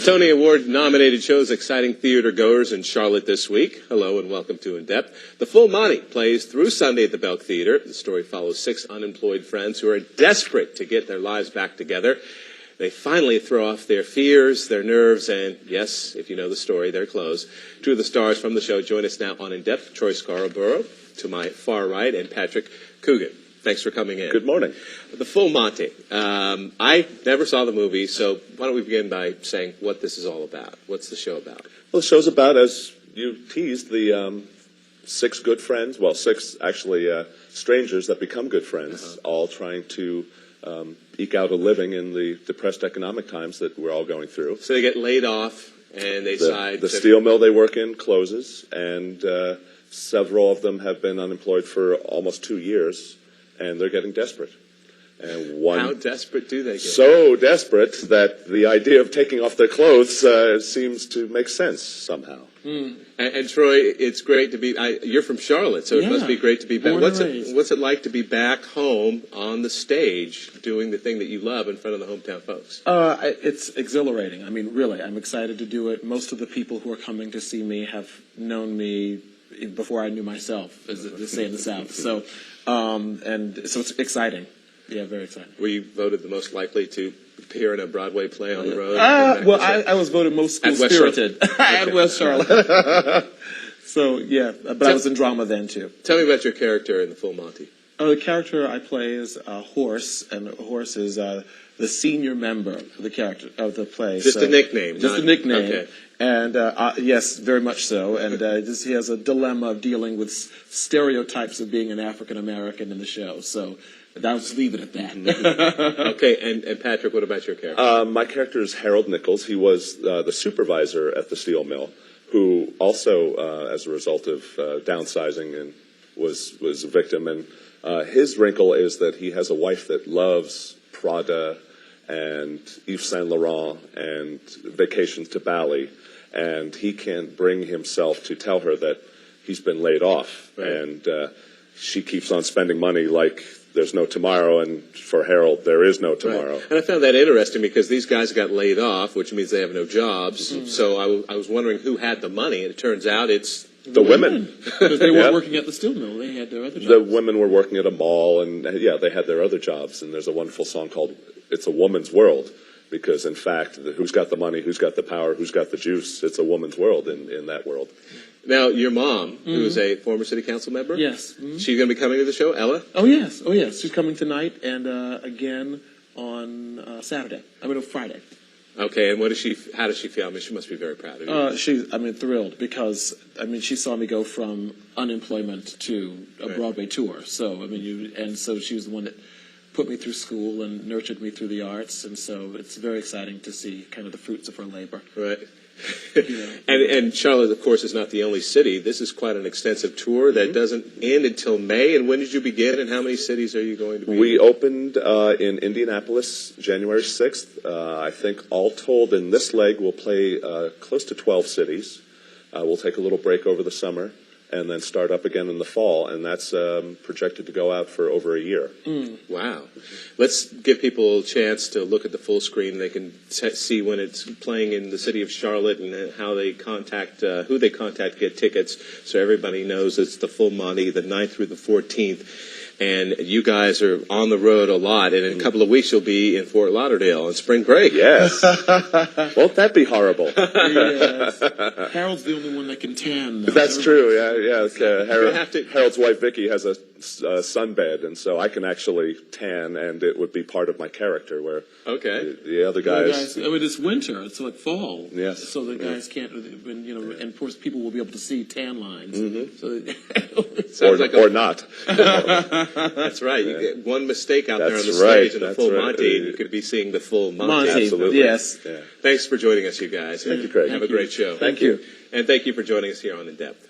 Tony Award-nominated show's exciting theater goers in Charlotte this week. Hello and welcome to In Depth. The Full Monty plays through Sunday at the Belk Theater. The story follows 6 unemployed friends who are desperate to get their lives back together. They finally throw off their fears, their nerves, and, yes, if you know the story, their clothes. 2 of the stars from the show join us now on In Depth. Troy Scarborough, to my far right, and Patrick Cogan. Thanks for coming in. Good morning. The Full Monty. I never saw the movie, so why don't we begin by saying what this is all about? What's the show about? Well, the show's about, as you teased, the 6 good friends, well, 6 actually strangers that become good friends, all trying to eke out a living in the depressed economic times that we're all going through. So they get laid off, and they decide the steel mill they work in closes, and several of them have been unemployed for almost 2 years. And they're getting desperate. And how desperate do they get? So desperate that the idea of taking off their clothes seems to make sense somehow. And Troy, it's great to be. You're from Charlotte, so it must be great to be back. What's it like to be back home on the stage doing the thing that you love in front of the hometown folks? It's exhilarating. I mean, really, I'm excited to do it. Most of the people who are coming to see me have known me before I knew myself, as they say in the South. So. And so it's exciting. Yeah, very exciting. Were you voted the most likely to appear in a Broadway play on the road? Well, I was voted most school-spirited at West Charlotte. So, yeah, but I was in drama then, too. Tell me about your character in The Full Monty. The character I play is Horse, and Horse is the senior member of the character of the play. Just a nickname. Just a nickname. Okay. And yes, very much so. And he has a dilemma of dealing with stereotypes of being an African American in the show. So I'll just leave it at that. Okay, and Patrick, what about your character? My character is Harold Nichols. He was the supervisor at the steel mill, who also, as a result of downsizing, and was a victim. And his wrinkle is that he has a wife that loves Prada and Yves Saint Laurent and vacations to Bali, and he can't bring himself to tell her that he's been laid off. Right. And she keeps on spending money like there's no tomorrow, and for Harold, there is no tomorrow. Right. And I found that interesting because these guys got laid off, which means they have no jobs. So I was wondering who had the money, and it turns out it's the women. Because they weren't working at the steel mill. They had their other jobs. The women were working at a mall, and they had their other jobs. And there's a wonderful song called "It's a Woman's World," because in fact, who's got the money, who's got the power, who's got the juice? It's a woman's world in that world. Now, your mom, who is a former city council member? Yes. She's going to be coming to the show, Ella? Oh, yes. Oh, yes. She's coming tonight and again on Friday. Okay, and how does she feel? I mean, she must be very proud of you. She's thrilled because, she saw me go from unemployment to a Broadway tour. So, so she was the one that put me through school and nurtured me through the arts. And so it's very exciting to see kind of the fruits of her labor. Right. And Charlotte, of course, is not the only city. This is quite an extensive tour that doesn't end until May. And when did you begin, and how many cities are you going to be in? We opened in Indianapolis January 6th. I think all told in this leg we'll play close to 12 cities. We'll take a little break over the summer and then start up again in the fall, and that's projected to go out for over a year. Wow. Let's give people a chance to look at the full screen. They can see when it's playing in the city of Charlotte and how they contact, who they contact to get tickets, so everybody knows it's the Full Monty, the 9th through the 14th. And you guys are on the road a lot, and in a couple of weeks you'll be in Fort Lauderdale on spring break. Yes. Won't that be horrible? Yes. Harold's the only one that can tan. That's true, yes. Harold's wife, Vicky, has a sunbed, and so I can actually tan, and it would be part of my character, where the other guys... it's winter, it's like fall. Yes. So the guys can't, and of course people will be able to see tan lines. Or not. That's right. You get one mistake out there on the stage in the Full Monty, and you could be seeing the Full Monty. Absolutely. Yes. Yeah. Thanks for joining us, you guys. Thank you, Craig. Have a great show. Thank you. And thank you for joining us here on In Depth.